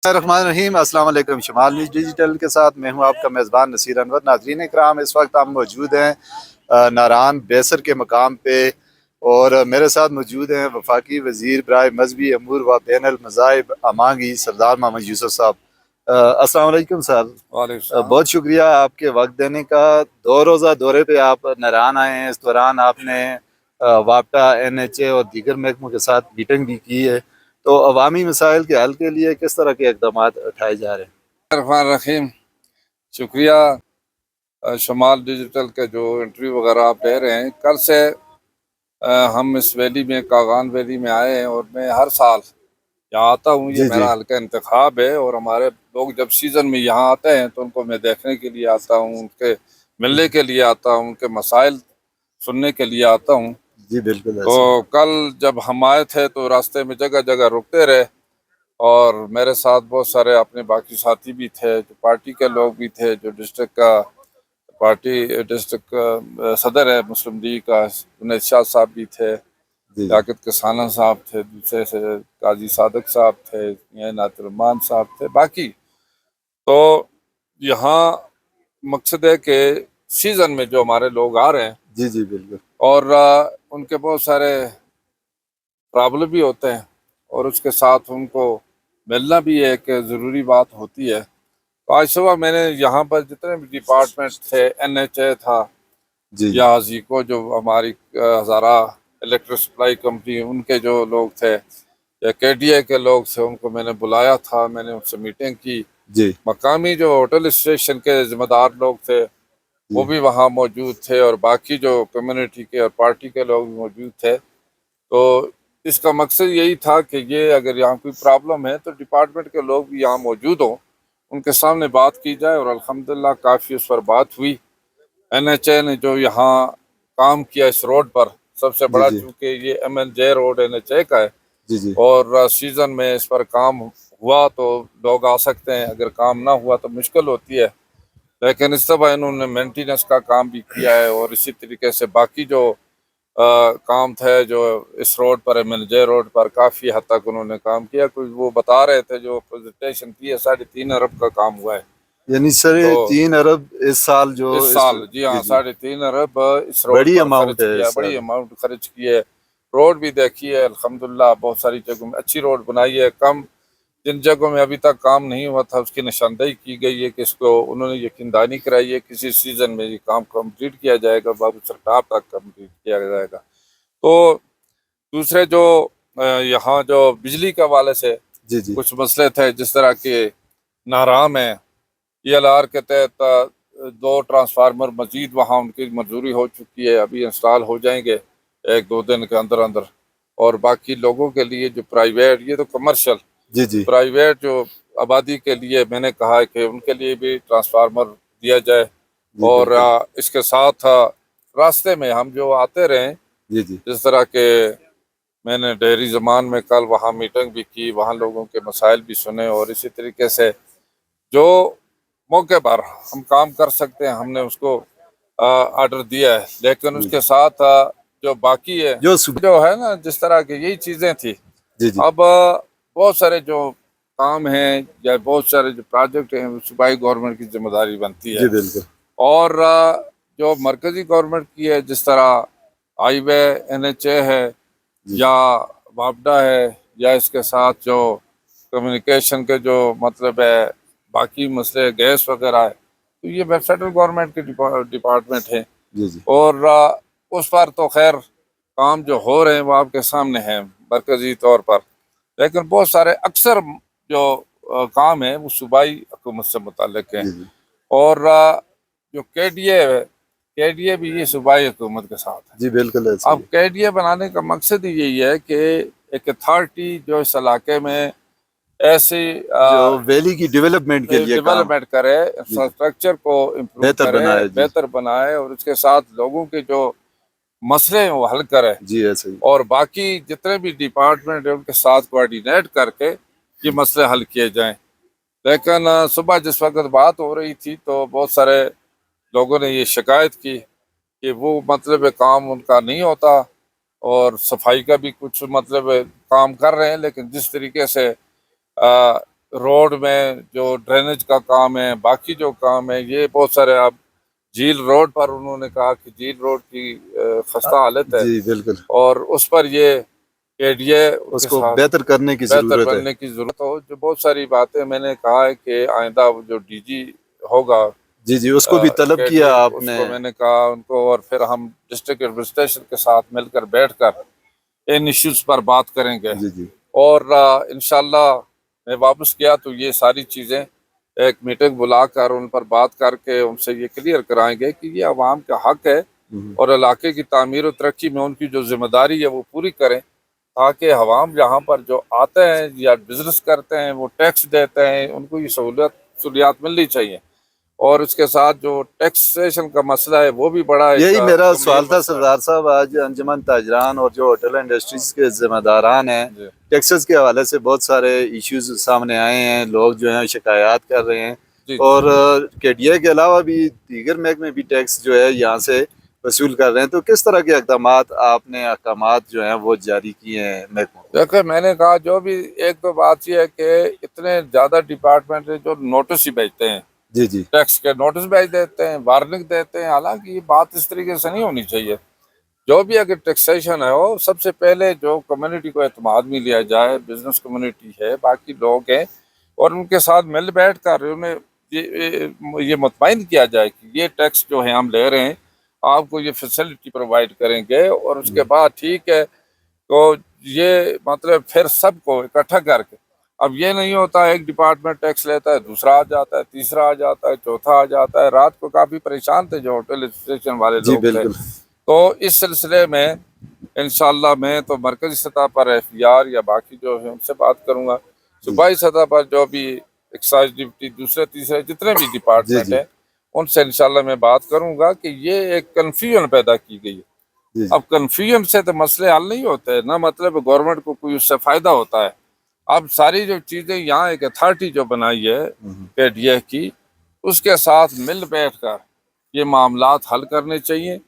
الرحمن الرحیم، السلام علیکم۔ شمال نیوز ڈیجیٹل کے ساتھ میں ہوں آپ کا میزبان نصیر انور۔ ناظرین کرام، اس وقت ہم موجود ہیں ناران بیسر کے مقام پہ، اور میرے ساتھ موجود ہیں وفاقی وزیر برائے مذہبی امور و بین المذاہب امانگی سردار محمد یوسف صاحب۔ السلام علیکم سر۔ وعلیکم السلام۔ بہت شکریہ آپ کے وقت دینے کا۔ 2 روزہ دورے پہ آپ ناران آئے ہیں، اس دوران آپ نے وابٹا، NHA اور دیگر محکموں کے ساتھ میٹنگ بھی کی ہے، تو عوامی مسائل کے حل کے لیے کس طرح کے اقدامات اٹھائے جا رہے ہیں؟ الرحمن الرحیم، شکریہ شمال ڈیجیٹل کے جو انٹرویو وغیرہ آپ لے رہے ہیں۔ کل سے ہم اس ویلی میں، کاغان ویلی میں آئے ہیں، اور میں ہر سال یہاں آتا ہوں۔ یہ میرا حلقہ انتخاب ہے، اور ہمارے لوگ جب سیزن میں یہاں آتے ہیں تو ان کو میں دیکھنے کے لیے آتا ہوں، ان کے ملنے کے لیے آتا ہوں، ان کے مسائل سننے کے لیے آتا ہوں۔ جی بالکل۔ تو کل جب ہم آئے تھے تو راستے میں جگہ جگہ رکتے رہے، اور میرے ساتھ بہت سارے اپنے باقی ساتھی بھی تھے، جو پارٹی کے لوگ بھی تھے، جو ڈسٹرکٹ صدر ہے مسلم لیگ کا جنید شاہ صاحب بھی تھے، لیاقت کسانہ صاحب تھے، دوسرے سے قاضی صادق صاحب تھے، ناطر الرحمان صاحب تھے، باقی۔ تو یہاں مقصد ہے کہ سیزن میں جو ہمارے لوگ آ رہے ہیں، جی جی بالکل، اور ان کے بہت سارے پرابلم بھی ہوتے ہیں، اور اس کے ساتھ ان کو ملنا بھی ایک ضروری بات ہوتی ہے۔ تو آج صبح میں نے یہاں پر جتنے بھی ڈپارٹمنٹ تھے، NHA تھا، یا ہزیکو جو ہماری ہزارہ الیکٹرک سپلائی کمپنی، ان کے جو لوگ تھے، یا KDA کے لوگ تھے، ان کو میں نے بلایا تھا، میں نے ان سے میٹنگ کی۔ مقامی جو ہوٹل اسٹیشن کے ذمہ دار لوگ تھے وہ بھی وہاں موجود تھے، اور باقی جو کمیونٹی کے اور پارٹی کے لوگ بھی موجود تھے۔ تو اس کا مقصد یہی تھا کہ یہ اگر یہاں کوئی پرابلم ہے تو ڈپارٹمنٹ کے لوگ بھی یہاں موجود ہوں، ان کے سامنے بات کی جائے، اور الحمدللہ کافی اس پر بات ہوئی۔ NHA نے جو یہاں کام کیا اس روڈ پر، سب سے بڑا، چونکہ یہ MLJ روڈ NHA کا ہے، اور سیزن میں اس پر کام ہوا تو لوگ آ سکتے ہیں، اگر کام نہ ہوا تو مشکل ہوتی ہے، لیکن اس طرح انہوں نے مینٹیننس کا کام بھی کیا ہے، اور اسی طریقے سے باقی جو کام تھے جو اس روڈ پر، MLJ روڈ پر، کافی حد تک انہوں نے کام کیا۔ کوئی وہ بتا رہے تھے جو پریزنٹیشن کی ہے، 3.5 ارب کا کام ہوا ہے، یعنی 3.5 ارب اس سال جو اس سال، جی ہاں، 3.5 ارب اس روڈ بڑی پر اماؤنٹ خرچ ہے، کیا، بڑی اماؤنٹ خرچ کی ہے۔ روڈ بھی دیکھی ہے، الحمدللہ بہت ساری جگہوں میں اچھی روڈ بنائی ہے۔ کم جن جگہوں میں ابھی تک کام نہیں ہوا تھا اس کی نشاندہی کی گئی ہے، کہ اس کو انہوں نے یقین دہانی کرائی ہے کسی سیزن میں یہ کام کمپلیٹ کیا جائے گا، بابو سرکار تک کمپلیٹ کیا جائے گا۔ تو دوسرے جو یہاں جو بجلی کے حوالے سے کچھ مسئلے تھے، جس طرح کہ نارام ہے، ELR کے تحت 2 ٹرانسفارمر مزید وہاں ان کی منظوری ہو چکی ہے، ابھی انسٹال ہو جائیں گے 1-2 دن کے اندر اندر۔ اور باقی لوگوں کے لیے جو پرائیویٹ، یہ تو کمرشل، پرائیویٹ جو آبادی کے لیے میں نے کہا ہے کہ ان کے لیے بھی ٹرانسفارمر دیا جائے۔ اور اس کے ساتھ راستے میں ہم جو آتے رہیں، جس طرح کہ میں نے ڈیری زمان میں کل وہاں میٹنگ بھی کی، وہاں لوگوں کے مسائل بھی سنے، اور اسی طریقے سے جو موقع پر ہم کام کر سکتے ہیں ہم نے اس کو آرڈر دیا ہے، لیکن اس کے ساتھ جو باقی ہے جو ہے نا، جس طرح کہ یہی چیزیں تھی، اب بہت سارے جو کام ہیں یا بہت سارے جو پروجیکٹ ہیں وہ صوبائی گورنمنٹ کی ذمہ داری بنتی ہے، اور جو مرکزی گورنمنٹ کی ہے، جس طرح ہائی وے NHA ہے، یا وابڈا ہے، یا اس کے ساتھ جو کمیونیکیشن کے جو مطلب ہے باقی مسئلے گیس وغیرہ ہے، تو یہ فیڈرل گورنمنٹ کے ڈپارٹمنٹ ہیں، اور اس پر تو خیر کام جو ہو رہے ہیں وہ آپ کے سامنے ہیں مرکزی طور پر، لیکن بہت سارے اکثر جو کام ہیں وہ صوبائی حکومت سے متعلق ہیں، اور جو KDA ہے، KDA بھی یہ صوبائی حکومت کے ساتھ ہے۔ جی بالکل۔ اب KDA بنانے کا مقصد ہی یہی ہے کہ ایک اتھارٹی جو اس علاقے میں ایسی جو ویلی کی ڈیولپمنٹ کے لیے ڈیولپمنٹ کرے، انفراسٹرکچر کو امپروو کرے، بہتر بنائے، اور اس کے ساتھ لوگوں کے جو مسئلے ہیں وہ حل کرے، اور باقی جتنے بھی ڈپارٹمنٹ ہیں ان کے ساتھ کوآرڈینیٹ کر کے یہ مسئلے حل کیے جائیں۔ لیکن صبح جس وقت بات ہو رہی تھی تو بہت سارے لوگوں نے یہ شکایت کی کہ وہ مطلب کام ان کا نہیں ہوتا، اور صفائی کا بھی کچھ مطلب کام کر رہے ہیں، لیکن جس طریقے سے روڈ میں جو ڈرینیج کا کام ہے، باقی جو کام ہے، یہ بہت سارے اب جھیل روڈ پر انہوں نے کہا کہ جھیل روڈ کی خستہ حالت ہے، جی بالکل، اور اس پر یہ KDA اس کو بہتر کرنے کی بہتر ضرورت ہے. بننے کی ضرورت ہو. جو بہت ساری باتیں میں نے کہا ہے کہ آئندہ جو DG ہوگا جی جی، اس کو بھی طلب KDA، کیا آپ اس نے. کو میں نے کہا ان کو، اور پھر ہم ڈسٹرکٹ ایڈمنسٹریشن کے ساتھ مل کر بیٹھ کر ان ایشوز پر بات کریں گے. جی جی اور انشاءاللہ میں واپس کیا تو یہ ساری چیزیں ایک میٹنگ بلا کر ان پر بات کر کے ان سے یہ کلیئر کرائیں گے کہ یہ عوام کا حق ہے، اور علاقے کی تعمیر و ترقی میں ان کی جو ذمہ داری ہے وہ پوری کریں، تاکہ عوام یہاں پر جو آتے ہیں یا بزنس کرتے ہیں، وہ ٹیکس دیتے ہیں، ان کو یہ سہولیات ملنی چاہیے. اور اس کے ساتھ جو ٹیکسیشن کا مسئلہ ہے وہ بھی بڑا ایک یہی میرا گمبھیر سوال تھا مسئلہ ہے. سردار صاحب. آج انجمن تاجران اور جو ہوٹل انڈسٹریز کے ذمہ داران ہیں، جی ٹیکسز کے حوالے سے بہت سارے ایشوز سامنے آئے ہیں. لوگ جو ہیں شکایات کر رہے ہیں، جی اور KDA کے علاوہ بھی دیگر محکمے بھی ٹیکس جو ہے یہاں سے وصول کر رہے ہیں. تو کس طرح کے اقدامات آپ نے احکامات جو ہیں وہ جاری کیے ہیں محکموں کو؟ دیکھیں، میں نے کہا جو بھی ایک تو بات یہ ہے کہ اتنے زیادہ ڈپارٹمنٹ ہیں جو نوٹس ہی بھیجتے ہیں، جی جی ٹیکس کے نوٹس بھیج دیتے ہیں، وارننگ دیتے ہیں. حالانکہ یہ بات اس طریقے سے نہیں ہونی چاہیے. جو بھی اگر ٹیکسیشن ہے وہ سب سے پہلے جو کمیونٹی کو اعتماد میں لیا جائے، بزنس کمیونٹی ہے، باقی لوگ ہیں، اور ان کے ساتھ مل بیٹھ کر انہیں یہ مطمئن کیا جائے کہ یہ ٹیکس جو ہے ہم لے رہے ہیں، آپ کو یہ فیسلٹی پرووائڈ کریں گے. اور اس کے بعد ٹھیک ہے تو یہ مطلب پھر سب کو اکٹھا کر کے، اب یہ نہیں ہوتا ایک ڈپارٹمنٹ ٹیکس لیتا ہے، دوسرا آ جاتا ہے، تیسرا آ جاتا ہے، چوتھا آ جاتا ہے. رات کو کافی پریشان تھے جو ہوٹل اسٹیشن والے جی لوگ تھے. بالکل. تو اس سلسلے میں انشاءاللہ میں تو مرکزی سطح پر FBR یا باقی جو ہے ان سے بات کروں گا. صوبائی سطح پر جو بھی ایکسائز ڈپٹی، دوسرے تیسرے جتنے بھی جی ڈپارٹمنٹ جی ہیں، ان سے انشاءاللہ میں بات کروں گا کہ یہ ایک کنفیوژن پیدا کی گئی ہے. جی جی اب کنفیوژن سے تو مسئلے حل نہیں ہوتے، نہ مطلب گورنمنٹ کو کوئی اس سے فائدہ ہوتا ہے. اب ساری جو چیزیں یہاں ایک اتھارٹی جو بنائی ہے KDA کی، اس کے ساتھ مل بیٹھ کر یہ معاملات حل کرنے چاہیے.